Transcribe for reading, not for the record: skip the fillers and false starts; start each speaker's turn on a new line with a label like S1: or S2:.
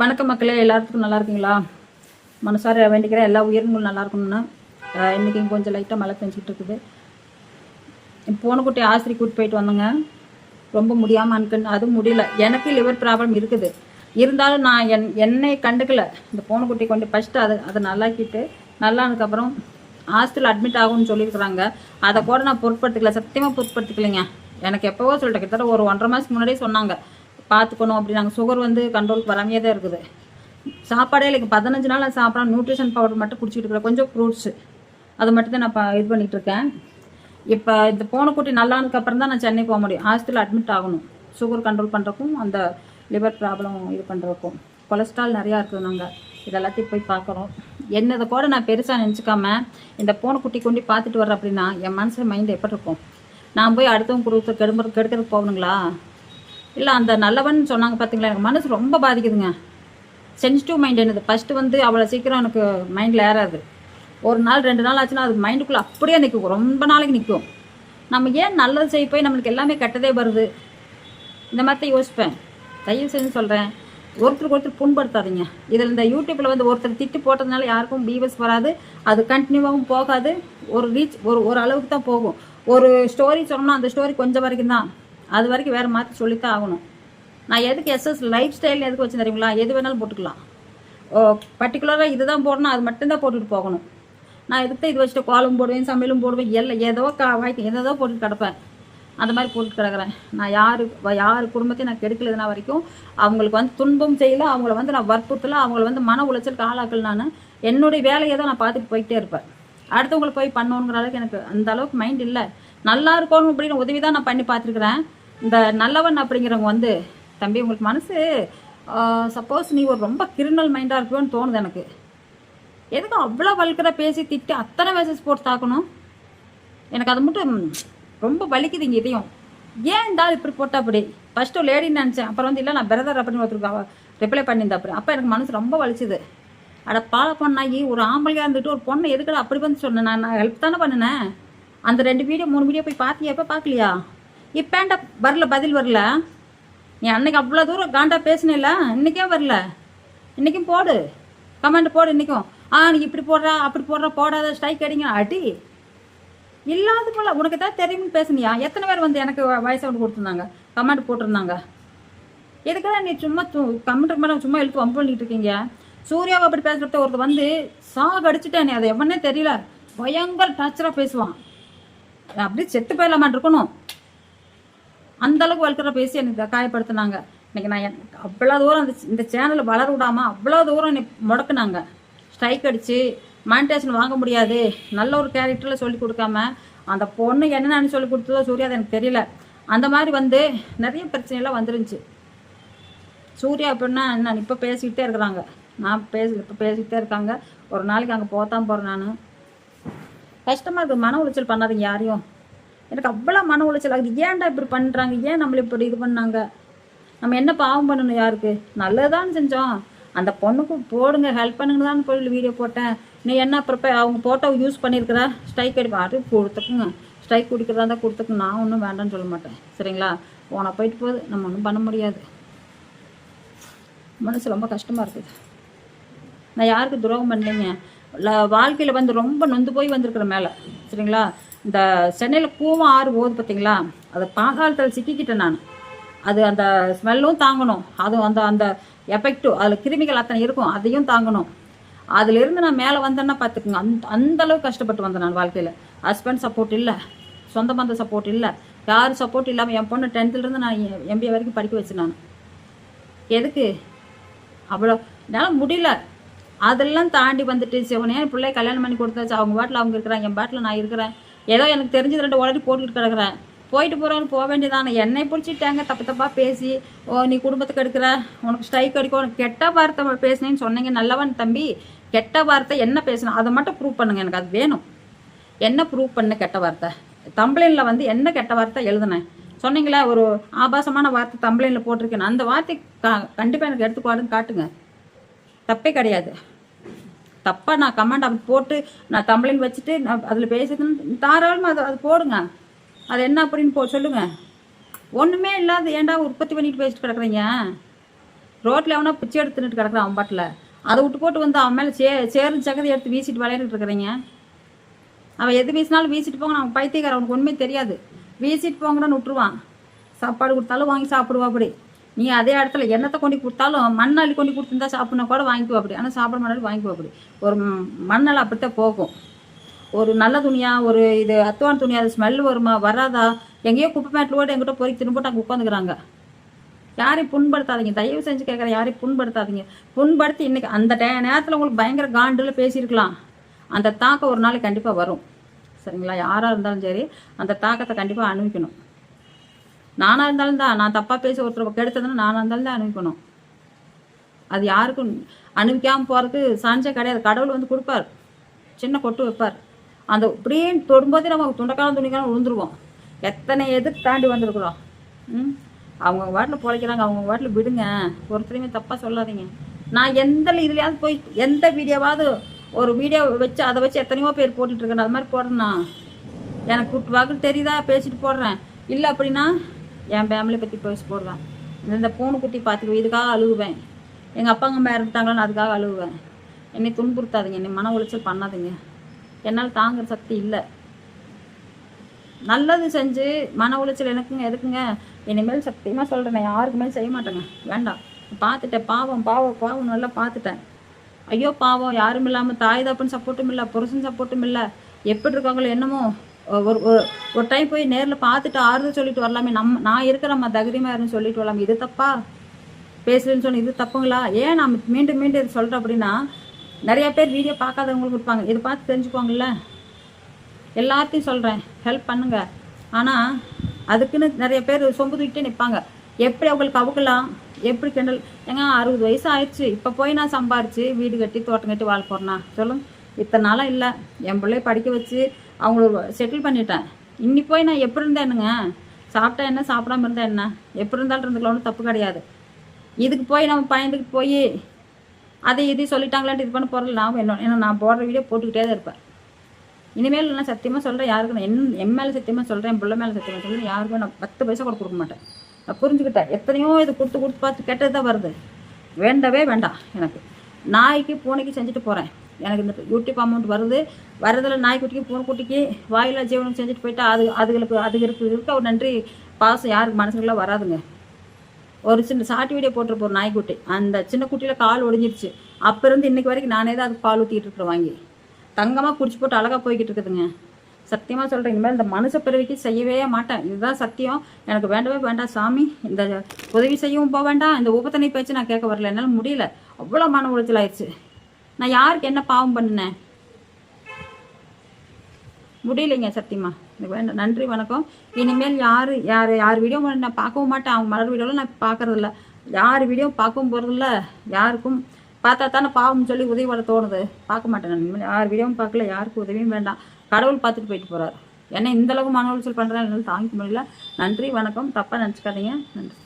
S1: வணக்கம் மக்களே, எல்லாத்துக்கும் நல்லா இருக்கீங்களா? மனசார வேண்டிக்கிறேன் எல்லா உயிரினங்களும் நல்லா இருக்கணும்னு. இன்றைக்கும் கொஞ்சம் லைட்டாக மழை பெஞ்சிட்டு இருக்குது. பூனைக்குட்டி ஆஸ்பத்திரி கூட்டு போயிட்டு வந்தோங்க. ரொம்ப முடியாமல் அனுக்குன்னு அதுவும் முடியல. எனக்கு லிவர் ப்ராப்ளம் இருக்குது. இருந்தாலும் நான் என்னை கண்டுக்கல. இந்த பூனைக்குட்டி கொண்டு ஃபஸ்ட்டு அதை நல்லாக்கிட்டு நல்லானதுக்கப்புறம் ஹாஸ்பிட்டல் அட்மிட் ஆகும்னு சொல்லியிருக்கிறாங்க. அதை கூட நான் பொருட்படுத்திக்கல, சத்தியமாக பொருட்படுத்திக்கலைங்க. எனக்கு எப்போவோ சொல்லிட்டேன், கிட்டத்தட்ட ஒரு 1.5 மாதத்துக்கு முன்னாடியே சொன்னாங்க பார்த்துக்கணும் அப்படி. நாங்கள் சுகர் கண்ட்ரோலுக்கு வராமையே தான் இருக்குது. சாப்பாடே இல்லைங்க. 15 நாள் நான் சாப்பிட்றேன். நியூட்ரிஷன் பவுடர் மட்டும் குடிச்சிட்டு இருக்கிறேன், கொஞ்சம் ஃப்ரூட்ஸு அது மட்டும் தான் நான் இது பண்ணிகிட்ருக்கேன். இப்போ இந்த பூனைக்குட்டி நல்லானதுக்கப்புறம் தான் நான் சென்னை போக முடியும். ஹாஸ்பிட்டல் அட்மிட் ஆகணும், சுகர் கண்ட்ரோல் பண்ணுறக்கும் அந்த லிவர் ப்ராப்ளம் இது பண்ணுறக்கும். கொலஸ்ட்ரால் நிறையா இருக்குது. நாங்கள் இதெல்லாத்தையும் போய் பார்க்குறோம். என்னதை கூட நான் பெருசாக நினச்சிக்காம இந்த பூனைக்குட்டி கொண்டு பார்த்துட்டு வர்றேன் அப்படின்னா என் மனசு மைண்டு எப்படி இருக்கும்? நான் போய் அடுத்தவங்க கொடுத்து கெடுக்கிறதுக்கு போகணுங்களா? இல்லை அந்த நல்லவன் சொன்னாங்க பார்த்தீங்களா, எனக்கு மனசு ரொம்ப பாதிக்குதுங்க. சென்சிட்டிவ் மைண்ட் என்னது. ஃபஸ்ட்டு அவ்வளோ சீக்கிரம் எனக்கு மைண்டில் ஏறாது. ஒரு நாள் 2 நாள் ஆச்சுன்னா அது மைண்டுக்குள்ளே அப்படியே நிற்கும், ரொம்ப நாளைக்கு நிற்கும். நம்ம ஏன் நல்லது செய்ய போய் நம்மளுக்கு எல்லாமே கெட்டதே வருது? இந்த மாதிரி தான் யோசிப்பேன். தயவு செஞ்சு சொல்கிறேன், ஒருத்தருக்கு புண்படுத்தாதீங்க. இதில் இந்த யூடியூப்பில் ஒருத்தர் திட்டு போட்டதுனால யாருக்கும் வியூவர்ஸ் வராது. அது கண்டினியூவாகவும் போகாது. ஒரு ரீச் ஒரு அளவுக்கு தான் போகும். ஒரு ஸ்டோரி சொன்னோம்னா அந்த ஸ்டோரி கொஞ்சம் வரைக்கும் தான். அது வரைக்கும் வேறு மாற்றி சொல்லித்தான் ஆகணும். நான் எதுக்கு எஸ்எஸ் லைஃப் ஸ்டைல் எதுக்கு வச்சு தெரியுங்களா? எது வேணாலும் போட்டுக்கலாம். பர்டிகுலராக இது தான் போடணும், அது மட்டும்தான் போட்டுட்டு போகணும். நான் எதுக்கு இது வச்சுட்டு கோலம் போடுவேன், சமையலும் போடுவேன், எல்லாம் ஏதோ வாய்க்கு எதோ போட்டுட்டு கிடப்பேன். அந்த மாதிரி போட்டுட்டு கிடக்கிறேன். நான் யார் குடும்பத்தையும் நான் கெடுக்கலதுனா வரைக்கும் அவங்களுக்கு துன்பம் செய்யலை, அவங்கள நான் வற்புறுத்தலை, அவங்கள மன உளைச்சலுக்கு ஆளாக்கல. நான் என்னுடைய வேலையை தான் நான் பார்த்துட்டு போயிட்டே இருப்பேன். அடுத்தவங்களுக்கு போய் பண்ணணுங்கிற அளவுக்கு எனக்கு அந்த அளவுக்கு மைண்ட் இல்லை. நல்லா இருக்கணும் அப்படின்னு உதவி தான் நான் பண்ணி பார்த்துருக்குறேன். இந்த நல்லவன் அப்படிங்கிறவங்க தம்பி, உங்களுக்கு மனசு சப்போஸ் நீ ஒரு ரொம்ப கிரிமினல் மைண்டாக இருப்பியோன்னு தோணுது எனக்கு. எதுக்கு அவ்வளோ வல்கராக பேசி திட்டு அத்தனை மெசேஜ் போட்டு தாக்கணும்? எனக்கு அது மட்டும் ரொம்ப வலிக்குது இங்கே இதையும். ஏன் இருந்தாலும் இப்படி போட்டால் அப்படி? ஃபஸ்ட்டு லேடின்னு நினச்சேன், அப்புறம் இல்லை நான் பிரதர் அப்படின்னு ஒருத்தருக்கு ரிப்ளை பண்ணியிருந்தேன். அப்போ எனக்கு மனசு ரொம்ப வலிச்சுது. அட பாலை பொண்ணாகி ஒரு ஆம்பளையாக இருந்துட்டு ஒரு பொண்ணை எதுக்கடா அப்படி சொன்னேன்? நான் ஹெல்ப் தானே பண்ணினேன். அந்த 2 வீடியோ 3 வீடியோ போய் பார்த்தியா? எப்போ பார்க்கலையா? இப்பேண்டா வரல, பதில் வரல. நீ அன்னைக்கு அவ்வளோ தூரம் காண்டா பேசினில்ல, இன்றைக்கே வரல. இன்றைக்கும் போடு, கமெண்ட் போடு இன்றைக்கும். நீ இப்படி போடுறா அப்படி போடுறா, போடாத ஸ்ட்ரைக் அடிங்க. அடி இல்லாத போல உனக்கு தான் தெரியும்னு பேசுனியா? எத்தனை பேர் எனக்கு வாய்ஸ் அவுட் கொடுத்துருந்தாங்க, கமெண்ட் போட்டிருந்தாங்க. எதுக்கெல்லாம் நீ சும்மா கமெண்ட் மேலே சும்மா எழுத்து வம்பு பண்ணிட்டு இருக்கீங்க? சூர்யாவை அப்படி பேசுகிறத ஒருத்தர் சாக அடிச்சுட்டேன். நீ அதை எவனே தெரியல, பயங்கர டார்ச்சராக பேசுவான். அப்படியே செத்து போயிடலாமான் இருக்கணும். அந்த அளவுக்கு வளர்க்குற பேசி எனக்கு காயப்படுத்தினாங்க. இன்னைக்கு நான் அவ்வளோ தூரம் இந்த சேனலை வளர விடாமல் அவ்வளோ தூரம் எனக்கு முடக்குனாங்க. ஸ்ட்ரைக் அடித்து மானிட்டேஷன் வாங்க முடியாது, நல்ல ஒரு கேரக்டரில் சொல்லி கொடுக்காம அந்த பொண்ணு என்னென்னு சொல்லி கொடுத்ததோ சூர்யா, அது எனக்கு தெரியல. அந்த மாதிரி நிறைய பிரச்சனைலாம் வந்துருந்துச்சு. சூர்யா அப்படின்னா நான் இப்போ பேசிக்கிட்டே இருக்கிறாங்க. இப்போ பேசிக்கிட்டே இருக்காங்க. ஒரு நாளைக்கு அங்கே போத்தான் போகிறேன். நான் கஷ்டமாக இருக்குது. மன உளைச்சல் பண்ணாதீங்க யாரையும். எனக்கு அவ்வளோ மன உளைச்சல் ஆகுது. ஏன்டா இப்படி பண்ணுறாங்க? ஏன் நம்மளை இப்படி இது பண்ணாங்க? நம்ம என்ன பாவம் பண்ணணும்? யாருக்கு நல்லதுதான் செஞ்சோம். அந்த பொண்ணுக்கு போடுங்க, ஹெல்ப் பண்ணுங்கன்னு தான் போய் வீடியோ போட்டேன். நீ என்ன ப்ரிப்பேர் அவங்க போட்டோ யூஸ் பண்ணியிருக்கிறா? ஸ்ட்ரைக் அடிப்பாரு கொடுத்துக்குங்க. ஸ்ட்ரைக் குடிக்கிறதா இருந்தால் கொடுத்துக்கு. நான் ஒன்றும் வேண்டான்னு சொல்ல மாட்டேன், சரிங்களா? போனால் போயிட்டு போகுது, நம்ம ஒன்றும் பண்ண முடியாது. மனசு ரொம்ப கஷ்டமாக இருக்குது. நான் யாருக்கு துரோகம் பண்ணலைங்க. வாழ்க்கையில் ரொம்ப நொந்து போய் வந்திருக்கிற மேலே, சரிங்களா? இந்த சென்னையில் கூவம் ஆறு போகுது பார்த்தீங்களா, அதை பாகாலத்தில் சிக்கிக்கிட்டேன் நான். அது அந்த ஸ்மெல்லும் தாங்கணும், அதுவும் அந்த எஃபெக்டும், அதில் கிருமிகள் அத்தனை இருக்கும், அதையும் தாங்கணும். அதிலிருந்து நான் மேலே வந்தேன்னா பார்த்துக்குங்க. அந்த அளவுக்கு கஷ்டப்பட்டு வந்தேன் நான் வாழ்க்கையில். ஹஸ்பண்ட் சப்போர்ட் இல்லை, சொந்த பந்த சப்போர்ட் இல்லை, யாரும் சப்போர்ட் இல்லாமல் என் பொண்ணு 10th நான் MBA வரைக்கும் படிக்க வச்சேன் நான். எதுக்கு? அவ்வளோ என்னால் முடியல. அதெல்லாம் தாண்டி வந்துட்டு சிவனே பிள்ளை கல்யாணம் பண்ணி கொடுத்தாச்சு. அவங்க பாட்டில் அவங்க இருக்கிறாங்க, என் பாட்டில் நான் இருக்கிறேன். ஏதோ எனக்கு தெரிஞ்சது 2 உடனே போட்டுக்கிட்டு கிடக்குறேன். போயிட்டு போகிறவங்க போக வேண்டியதானே. என்னை பிடிச்சிட்டாங்க, தப்பாக பேசி, நீ குடும்பத்துக்கு எடுக்கிற, உனக்கு ஸ்ட்ரைக் அடிக்கும், உனக்கு கெட்ட வார்த்தை பேசுனேன்னு சொன்னீங்க. நல்லவன் தம்பி, கெட்ட வார்த்தை என்ன பேசணும் அதை மட்டும் ப்ரூவ் பண்ணுங்க. எனக்கு அது வேணும். என்ன ப்ரூவ் பண்ண கெட்ட வார்த்தை? தம்ப்ளைனில் என்ன கெட்ட வார்த்தை எழுதுனேன் சொன்னீங்களா? ஒரு ஆபாசமான வார்த்தை தம்ப்ளைனில் போட்டிருக்கேன். அந்த வார்த்தை கண்டிப்பாக எனக்கு எடுத்துக்கோடுன்னு காட்டுங்க. தப்பே கிடையாது. தப்பாக நான் கமெண்ட் அப்படி போட்டு நான் தம்ப்ளைன் வச்சுட்டு நான் அதில் பேசுறதுன்னு தாராளமாக அது போடுங்க. அது என்ன அப்படின்னு சொல்லுங்கள். ஒன்றுமே இல்லாத ஏன்டா உற்பத்தி பண்ணிட்டு பேசிட்டு கிடக்குறீங்க? ரோட்டில் எவனா பிச்சை எடுத்துட்டு கிடக்குறான் அவன் பாட்டில். அதை விட்டு போட்டு வந்து அவன் மேலே சேரும் சகதி எடுத்து வீசிட்டு விளையாடிட்டு இருக்கிறீங்க. அவன் எது வீசினாலும் வீசிட்டு போங்க, அவன் பைத்தியக்காரன், அவனுக்கு ஒன்றுமே தெரியாது. வீசிட்டு போங்கன்னு விட்டுருவான். சாப்பாடு கொடுத்தாலும் வாங்கி சாப்பிடுவா அப்படி. நீ அதே இடத்துல எண்ணத்தை கொண்டு கொடுத்தாலும் மண்ணாளி கொண்டு கொடுத்துருந்தா சாப்பிட்னா கூட வாங்கிக்குவா அப்படி. ஆனால் சாப்பிட மாட்டாலும் வாங்கிக்குவா அப்படி. ஒரு மண்ணால் அப்படித்தான் போகும். ஒரு நல்ல துணியாக ஒரு இது அத்துவான துணியாக அது ஸ்மெல் வருமா வராதா, எங்கேயோ குப்பை மேட்டில் கூட எங்கிட்ட பொறி திரும்ப அங்கே உட்காந்துக்கிறாங்க. யாரையும் புண்படுத்தாதீங்க, தயவு செஞ்சு கேட்குறேன், யாரையும் புண்படுத்தாதீங்க. புண்படுத்தி இன்றைக்கி அந்த நேரத்தில் உங்களுக்கு பயங்கர காண்டில் பேசியிருக்கலாம். அந்த தாக்கம் ஒரு நாளைக்கு கண்டிப்பாக வரும். சரிங்களா? யாராக இருந்தாலும் சரி அந்த தாக்கத்தை கண்டிப்பாக அனுபவிக்கணும். நானாக இருந்தாலும் தான், நான் தப்பாக பேசி ஒருத்தர் கெடுத்ததுன்னு நானாக இருந்தாலும் தான் அனுபவிக்கணும். அது யாருக்கும் அனுபவிக்காமல் போகிறதுக்கு சாஞ்சே கிடையாது. கடவுள் வந்து கொடுப்பார், சின்ன கொட்டு வைப்பார். அந்த இப்படியே தொடும்போதே நம்ம துண்டக்காலம் துணிக்காலம் விழுந்துருவோம். எத்தனை எதுக்கு தாண்டி வந்திருக்கிறோம். அவங்க வாட்டில் பிழைக்கிறாங்க, அவங்க வாட்டில் விடுங்க. ஒருத்தரையுமே தப்பாக சொல்லாதீங்க. நான் எந்த இதுலையாவது போய் எந்த வீடியோவாவது ஒரு வீடியோ வச்சு அதை வச்சு எத்தனையோ பேர் போட்டுட்ருக்கேன். அது மாதிரி போடுறேன்னா எனக்கு கூட்டு வாக்கு தெரியுதா பேசிட்டு போடுறேன். இல்லை அப்படின்னா என் ஃபேமிலியை பற்றி பேசி போடுவேன். இந்த பூனைக்குட்டி பார்த்துக்குவேன், இதுக்காக அழுகுவேன். எங்கள் அப்பா அம்மா இருந்துட்டாங்களான்னு அதுக்காக அழுகுவேன். என்னை துன்புறுத்தாதீங்க, என்னை மன உளைச்சல் பண்ணாதீங்க. என்னால் தாங்குற சக்தி இல்லை. நல்லது செஞ்சு மன உளைச்சல் எனக்குங்க எதுக்குங்க? இனிமேல் சத்தியமாக சொல்கிறேன், நான் யாருக்குமே செய்ய மாட்டேங்க. வேண்டாம், பார்த்துட்டேன். பாவம் பாவம் பாவம் நல்லா பார்த்துட்டேன். ஐயோ பாவம், யாரும் இல்லாமல் தாய் தப்புன்னு சப்போர்ட்டும் இல்லை, புருஷன் சப்போர்ட்டும் இல்லை. எப்படி இருக்காங்களோ என்னமோ. ஒரு டைம் போய் நேரில் பார்த்துட்டு ஆறுதல் சொல்லிட்டு வரலாமே. நான் இருக்கிற தைரியமாக இருன்னு சொல்லிட்டு வரலாமே. இது தப்பா? பேசுறேன்னு சொன்ன இது தப்புங்களா? ஏன் நான் மீண்டும் மீண்டும் இது சொல்கிறேன் அப்படின்னா, நிறைய பேர் வீடியோ பார்க்காதவங்களுக்கு இருப்பாங்க, இது பார்த்து தெரிஞ்சுக்குவாங்கல்ல. எல்லாத்தையும் சொல்கிறேன், ஹெல்ப் பண்ணுங்க. ஆனால் அதுக்குன்னு நிறைய பேர் சொம்பு தூக்கிட்டே நிற்பாங்க. எப்படி அவங்களுக்கு அவுக்கலாம், எப்படி கிண்டல். ஏங்க 60 வயசு ஆயிடுச்சு, இப்போ போய் நான் சம்பாரிச்சு வீடு கட்டி தோட்டம் கட்டி வாழ போகிறேன்னா சொல்லுங்க? இத்தனை நாளாக இல்லை, என் பிள்ளைய படிக்க வச்சு அவங்கள செட்டில் பண்ணிட்டேன். இன்னி போய் நான் எப்படி இருந்தேன் என்னங்க? சாப்பிட்டா என்ன, சாப்பிடாம இருந்தால் என்ன, எப்படி இருந்தாலும் இருந்துக்கலாம், ஒன்றும் தப்பு கிடையாது. இதுக்கு போய் நம்ம பயந்துக்கு போய் அதை இதையும் சொல்லிட்டாங்களான்ட்டு இது பண்ண போகிறது நான் ஏன்னா நான் போடுற வீடியோ போட்டுக்கிட்டே தான் இருப்பேன். இனிமேல் நான் சத்தியமாக சொல்கிறேன், யாருக்கு நான் என் மேலே சத்தியமாக சொல்கிறேன், என் பிள்ளை மேலே சத்தியமாக சொல்கிறேன், யாருக்கும் நான் 10 பைசா கூட கொடுக்க மாட்டேன். நான் புரிஞ்சுக்கிட்டேன். எத்தனையோ இது கொடுத்து பார்த்து கெட்டது தான் வருது. வேண்டவே வேண்டாம் எனக்கு. நாய்க்கு பூனைக்கு செஞ்சுட்டு போகிறேன். எனக்கு இந்த யூடியூப் அமௌண்ட் வரதில் நாய்க்குட்டிக்கு பூனைக்குட்டிக்கு வாயிலா ஜீவனுக்கு செஞ்சுட்டு போயிட்டா அதுகளுக்கு இருக்க ஒரு நன்றி பாசம் யாருக்கு மனசுக்குள்ளே வராதுங்க. ஒரு சின்ன சாட்டி வீடியோ போட்டிருப்போம் ஒரு நாய்க்குட்டி, அந்த சின்ன குட்டியில் கால் ஒடிஞ்சிருச்சு. அப்போ இருந்து இன்றைக்கி வரைக்கும் நானே தான் அதுக்கு பால் ஊற்றிட்டு இருக்கிறேன். வாங்கி தங்கமாக குடிச்சு போட்டு அழகாக போய்கிட்டு இருக்குதுங்க. சத்தியமாக சொல்கிறேன், இனிமேல் இந்த மனுஷ பிறவிக்கு செய்யவே மாட்டேன். இதுதான் சத்தியம். எனக்கு வேண்டவே வேண்டாம் சாமி. இந்த உதவி செய்யவும் போக வேண்டாம், இந்த உபத்தனை பேச்சு நான் கேட்க வரல. என்னால் முடியல, அவ்வளோ மன உளைச்சல் ஆயிடுச்சு. நான் யாருக்கு என்ன பாவம் பண்ணினேன்? முடியலைங்க சத்தியமாக. எனக்கு வேண்டாம். நன்றி, வணக்கம். இனிமேல் யார் வீடியோ நான் பார்க்கவும் மாட்டேன். அவங்க மலர் வீடியோவில் நான் பார்க்குறதில்ல, யார் வீடியோ பார்க்கவும் போகிறதில்ல. யாருக்கும் பார்த்தா தானே பாவம் சொல்லி உதவி வர தோணுது. பார்க்க மாட்டேன் நான் இனிமேல். யார் வீடியோவும் பார்க்கல, யாருக்கும் உதவியும் வேண்டாம். கடவுள் பார்த்துட்டு போயிட்டு போகிறார். ஏன்னா இந்தளவுக்கு மன உளைச்சல் பண்ணுறேன், என்னால் தாங்கிக்க முடியல. நன்றி, வணக்கம். தப்பாக நினச்சிக்காதீங்க. நன்றி.